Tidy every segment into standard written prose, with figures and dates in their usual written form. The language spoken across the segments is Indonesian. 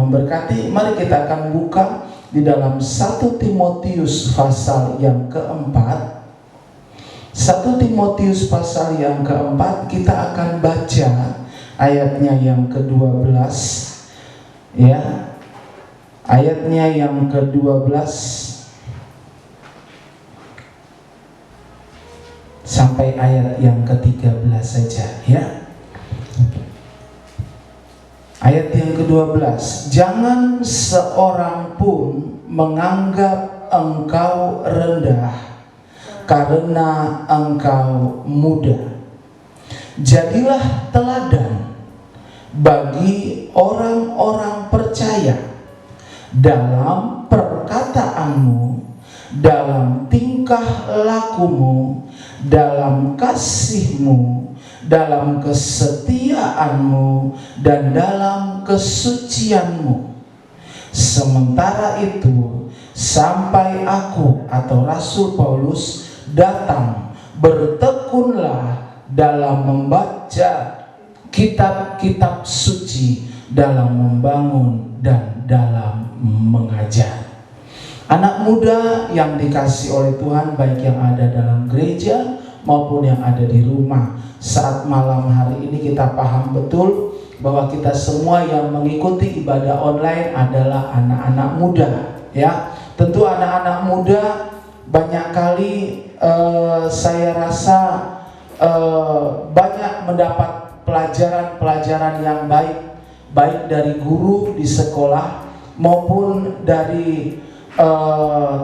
memberkati. Mari kita akan buka di dalam 1 Timotius pasal yang keempat. 1 Timotius pasal yang keempat, kita akan baca ayatnya yang ke-12 ya. Ayatnya yang ke-12 sampai ayat yang ke-13 saja ya. Ayat yang ke-12, jangan seorang pun menganggap engkau rendah karena engkau muda. Jadilah teladan bagi orang-orang percaya dalam perkataanmu, dalam tingkah lakumu, dalam kasihmu, dalam kesetiaanmu, dan dalam kesucianmu. Sementara itu, sampai aku atau Rasul Paulus datang, bertekunlah dalam membaca kitab-kitab suci, dalam membangun dan dalam mengajar. Anak muda yang dikasih oleh Tuhan, baik yang ada dalam gereja maupun yang ada di rumah, saat malam hari ini kita paham betul bahwa kita semua yang mengikuti ibadah online adalah anak-anak muda ya. Tentu anak-anak muda banyak kali saya rasa banyak mendapat pelajaran-pelajaran yang baik dari guru di sekolah maupun dari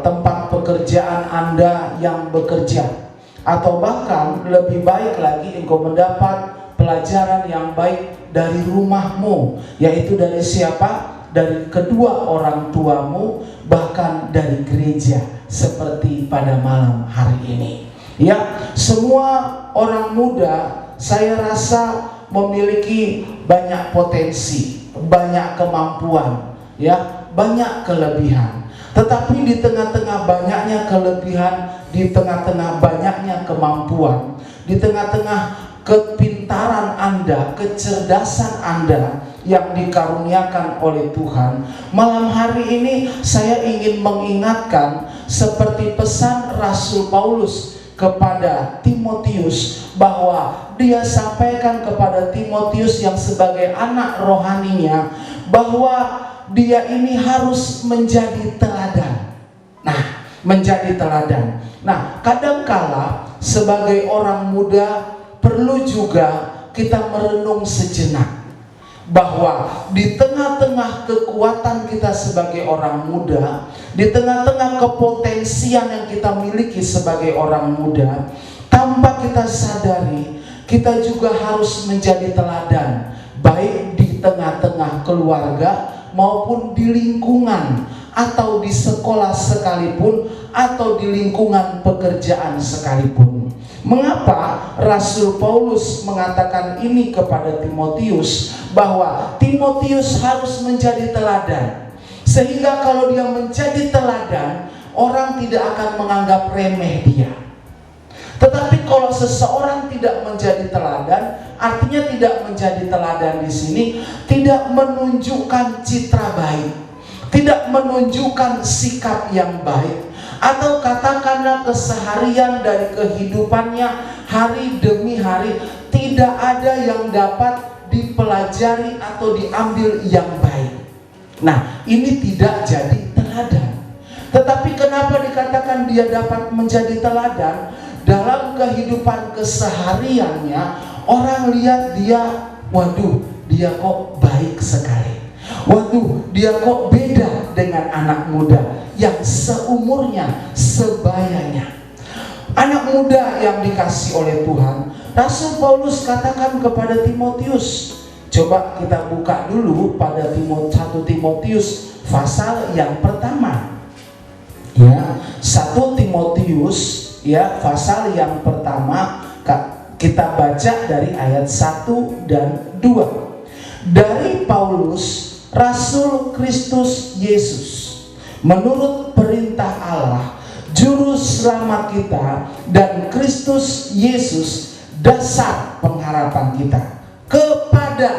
tempat pekerjaan Anda yang bekerja. Atau bahkan lebih baik lagi engkau mendapat pelajaran yang baik dari rumahmu, yaitu dari siapa? Dari kedua orang tuamu, bahkan dari gereja, seperti pada malam hari ini. Ya, semua orang muda saya rasa memiliki banyak potensi, banyak kemampuan, ya, banyak kelebihan. Tetapi di tengah-tengah banyaknya kelebihan, di tengah-tengah banyaknya kemampuan, di tengah-tengah kepintaran Anda, kecerdasan Anda yang dikaruniakan oleh Tuhan, malam hari ini saya ingin mengingatkan seperti pesan Rasul Paulus kepada Timotius, bahwa dia sampaikan kepada Timotius yang sebagai anak rohaninya, bahwa dia ini harus menjadi teladan. Nah, menjadi teladan. Nah, kadangkala sebagai orang muda perlu juga kita merenung sejenak, bahwa di tengah-tengah kekuatan kita sebagai orang muda, di tengah-tengah kepotensian yang kita miliki sebagai orang muda, tanpa kita sadari, kita juga harus menjadi teladan, baik di tengah-tengah keluarga maupun di lingkungan, atau di sekolah sekalipun, atau di lingkungan pekerjaan sekalipun. Mengapa Rasul Paulus mengatakan ini kepada Timotius, bahwa Timotius harus menjadi teladan, sehingga kalau dia menjadi teladan, orang tidak akan menganggap remeh dia. Tetapi kalau seseorang tidak menjadi teladan, artinya tidak menjadi teladan di sini tidak menunjukkan citra baik, tidak menunjukkan sikap yang baik, atau katakanlah keseharian dari kehidupannya hari demi hari tidak ada yang dapat dipelajari atau diambil yang baik. Nah, ini tidak jadi teladan. Tetapi kenapa dikatakan dia dapat menjadi teladan? Dalam kehidupan kesehariannya, orang lihat dia, waduh, dia kok baik sekali. Waduh, dia kok beda dengan anak muda yang seumurnya, sebayanya. Anak muda yang dikasih oleh Tuhan, Rasul Paulus katakan kepada Timotius. Coba kita buka dulu pada 1 Timotius pasal yang pertama. Ya, 1 Timotius ya pasal yang pertama, kita baca dari ayat 1 dan 2. Dari Paulus, Rasul Kristus Yesus, menurut perintah Allah, juru selamat kita, dan Kristus Yesus, dasar pengharapan kita, kepada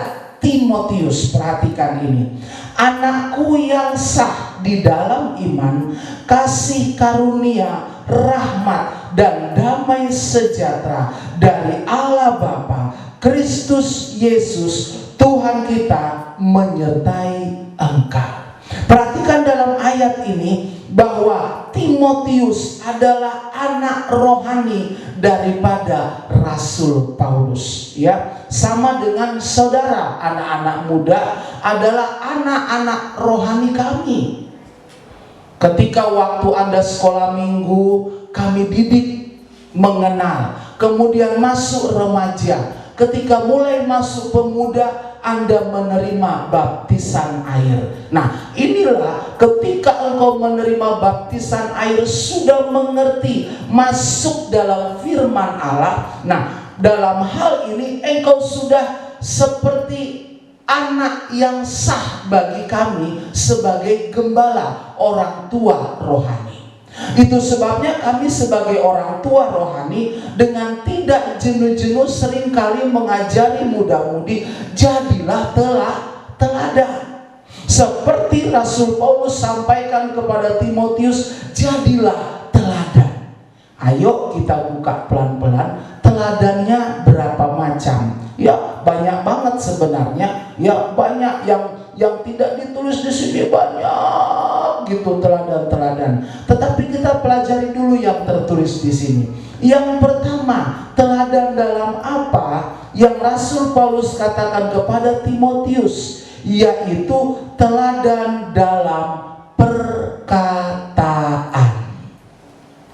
Timotius, perhatikan ini. Anakku yang sah di dalam iman, kasih karunia, rahmat, dan damai sejahtera dari Allah Bapa, Kristus Yesus, Tuhan kita menyertai engkau. Perhatikan dalam ayat ini bahwa Timotius adalah anak rohani daripada Rasul Paulus, ya. Sama dengan saudara, anak-anak muda adalah anak-anak rohani kami. Ketika waktu Anda sekolah minggu, kami didik mengenal. Kemudian masuk remaja. Ketika mulai masuk pemuda, Anda menerima baptisan air. Nah, inilah ketika engkau menerima baptisan air, sudah mengerti, masuk dalam firman Allah. Nah, dalam hal ini engkau sudah seperti anak yang sah bagi kami sebagai gembala, orang tua rohani. Itu sebabnya kami sebagai orang tua rohani dengan tidak jenuh-jenuh seringkali mengajari muda-mudi, jadilah teladan. Seperti Rasul Paulus sampaikan kepada Timotius, jadilah teladan. Ayo kita buka pelan-pelan, teladannya berapa macam? Ya banyak banget sebenarnya. Ya banyak yang tidak ditulis di sini, banyak gitu teladan-teladan. Tetapi kita pelajari dulu yang tertulis di sini. Yang pertama, teladan dalam apa yang Rasul Paulus katakan kepada Timotius, yaitu teladan dalam perkataan.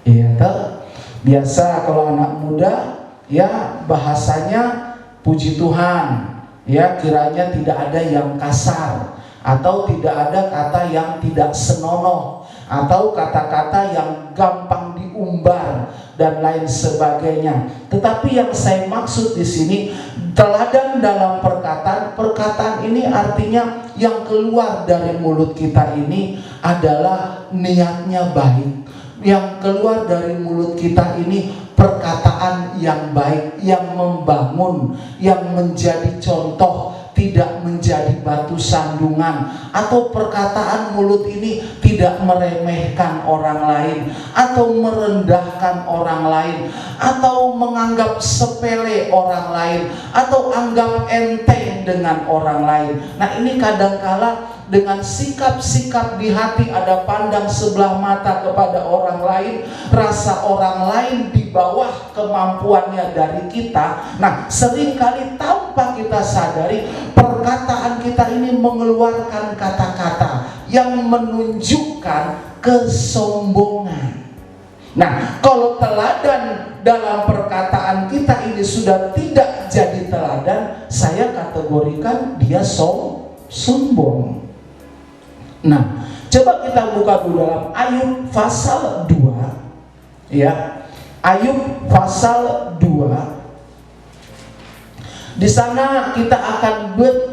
Iya toh? Biasa kalau anak muda ya bahasanya puji Tuhan. Ya, kiranya tidak ada yang kasar, atau tidak ada kata yang tidak senonoh, atau kata-kata yang gampang diumbar dan lain sebagainya. Tetapi yang saya maksud di sini, teladan dalam perkataan. Perkataan ini artinya yang keluar dari mulut kita ini adalah niatnya baik. Yang keluar dari mulut kita ini perkataan yang baik, yang membangun, yang menjadi contoh, tidak menjadi batu sandungan. Atau perkataan mulut ini tidak meremehkan orang lain, atau merendahkan orang lain, atau menganggap sepele orang lain, atau anggap enteng dengan orang lain. Nah, ini kadangkala dengan sikap-sikap di hati ada pandang sebelah mata kepada orang lain, rasa orang lain di bawah kemampuannya dari kita. Nah, seringkali tanpa kita sadari, perkataan kita ini mengeluarkan kata-kata yang menunjukkan kesombongan. Nah, kalau teladan dalam perkataan kita ini sudah tidak jadi teladan, saya kategorikan dia sombong. Nah, coba kita buka dulu dalam Ayub pasal 2, ya. Ayub pasal 2. Di sana kita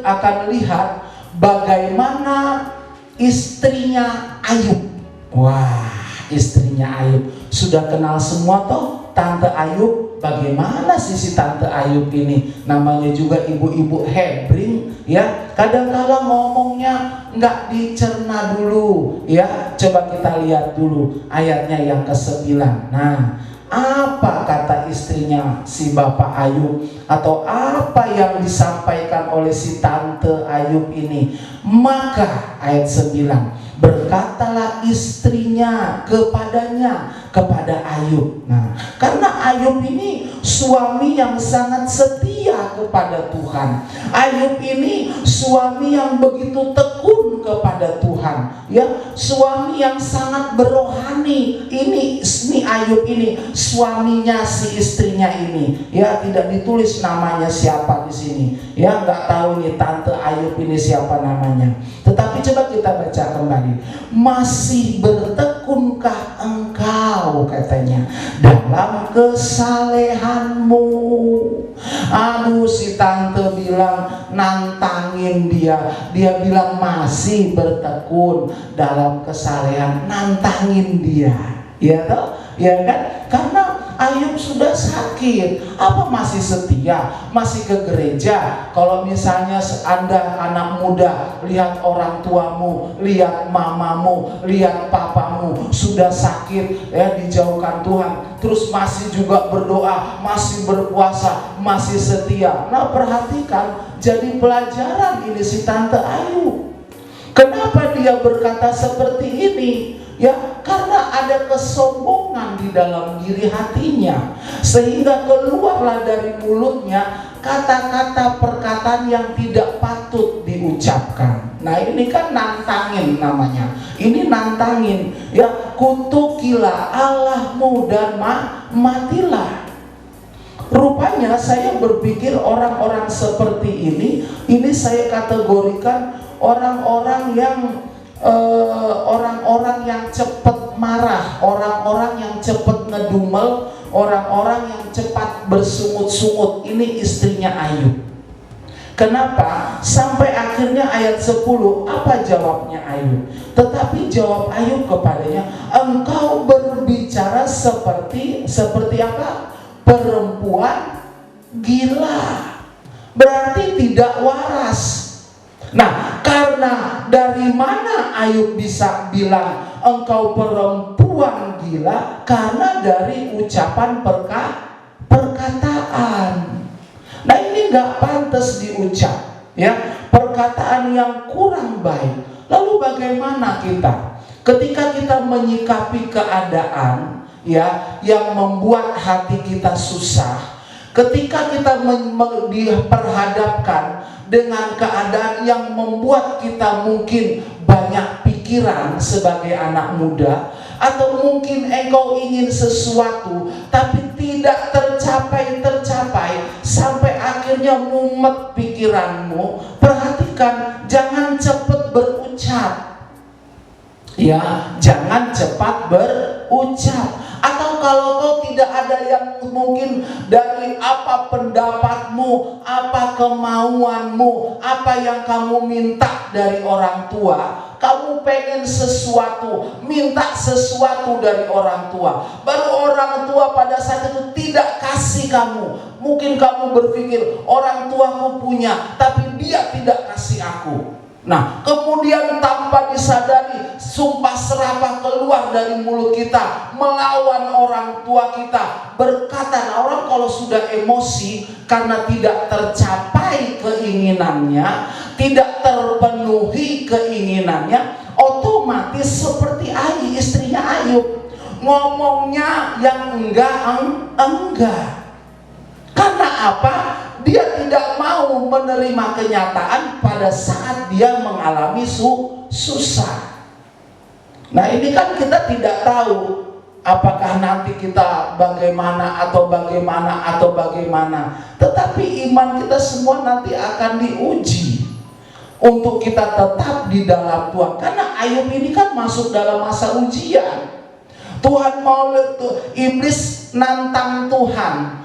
akan lihat bagaimana istrinya Ayub. Wah, istrinya Ayub sudah kenal semua toh, Tante Ayub. Bagaimana sih si Tante Ayub ini? Namanya juga ibu-ibu hebring, ya. Kadang-kala ngomongnya nggak dicerna dulu, ya. Coba kita lihat dulu ayatnya yang ke-9. Nah, apa kata istrinya si Bapak Ayub, atau apa yang disampaikan oleh si Tante Ayub ini? Maka ayat 9, berkatalah istrinya kepada Ayub. Nah, karena Ayub ini suami yang sangat setia kepada Tuhan. Ayub ini suami yang begitu tekun kepada Tuhan, ya, suami yang sangat berohani. Ini Ayub ini suaminya si istrinya ini, ya, tidak ditulis namanya siapa di sini, ya, nggak tahu nih Tante Ayub ini siapa namanya. Tetapi coba kita baca kembali. Masih bertekunkah engkau, katanya, dalam kesalehanmu? Aduh, si tante bilang nantangin dia. Dia bilang masih bertekun dalam kesalehan, nantangin dia. Ya toh? Ya kan? Karena Ayub sudah sakit, apa masih setia, masih ke gereja? Kalau misalnya Anda anak muda, lihat orang tuamu, lihat mamamu, lihat papamu sudah sakit, ya, dijauhkan Tuhan, terus masih juga berdoa, masih berpuasa, masih setia. Nah, perhatikan, jadi pelajaran ini si Tante Ayu. Kenapa dia berkata seperti ini? Ya, karena ada kesombongan di dalam diri hatinya, sehingga keluarlah dari mulutnya kata-kata perkataan yang tidak patut diucapkan. Nah, ini kan nantangin namanya. Ini nantangin, ya, kutukilah Allahmu dan matilah. Rupanya saya berpikir orang-orang seperti ini saya kategorikan orang-orang yang cepat marah, orang-orang yang cepat ngedumel, orang-orang yang cepat bersungut-sungut. Ini istrinya Ayub. Kenapa? Sampai akhirnya ayat 10, apa jawabnya Ayub? Tetapi jawab Ayub kepadanya, engkau berbicara seperti apa? Perempuan gila. Berarti tidak waras. Nah, karena dari mana Ayub bisa bilang engkau perempuan gila? Karena dari ucapan perkataan. Nah, ini nggak pantas diucap, ya, perkataan yang kurang baik. Lalu bagaimana kita ketika kita menyikapi keadaan, ya, yang membuat hati kita susah? Ketika kita diperhadapkan dengan keadaan yang membuat kita mungkin banyak pikiran sebagai anak muda, atau mungkin engkau ingin sesuatu tapi tidak tercapai sampai akhirnya mumet pikiranmu. Perhatikan, jangan cepat berucap, ya, jangan cepat berucap. Atau kalau kau tidak ada yang mungkin dari apa pendapatmu, apa kemauanmu, apa yang kamu minta dari orang tua, kamu pengen sesuatu, minta sesuatu dari orang tua, baru orang tua pada saat itu tidak kasih kamu. Mungkin kamu berpikir orang tuaku punya, tapi dia tidak kasih aku. Nah, kemudian tanpa disadari sumpah serapah keluar dari mulut kita melawan orang tua kita, berkata. Nah, orang kalau sudah emosi karena tidak tercapai keinginannya, tidak terpenuhi keinginannya, otomatis seperti istrinya Ayub, ngomongnya yang enggak. Karena apa? Dia tidak mau menerima kenyataan pada saat dia mengalami susah. Nah, ini kan kita tidak tahu apakah nanti kita bagaimana. Tetapi iman kita semua nanti akan diuji untuk kita tetap di dalam Tuhan. Karena Ayub ini kan masuk dalam masa ujian. Tuhan mau, iblis nantang Tuhan.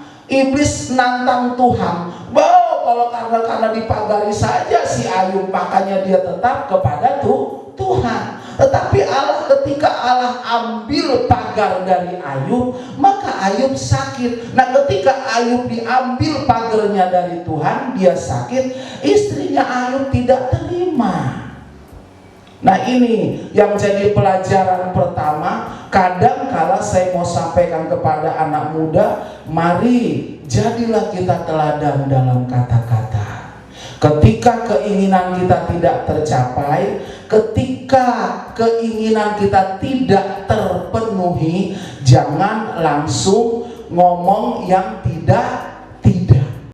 Kalau karena dipagari saja si Ayub, makanya dia tetap kepada Tuhan. Tetapi ketika Allah ambil pagar dari Ayub, maka Ayub sakit. Nah, ketika Ayub diambil pagarnya dari Tuhan, dia sakit. Istrinya Ayub tidak terima. Nah, ini yang jadi pelajaran pertama. Kadang kala saya mau sampaikan kepada anak muda, mari jadilah kita teladan dalam kata-kata. Ketika keinginan kita tidak tercapai, ketika keinginan kita tidak terpenuhi, jangan langsung ngomong yang tidak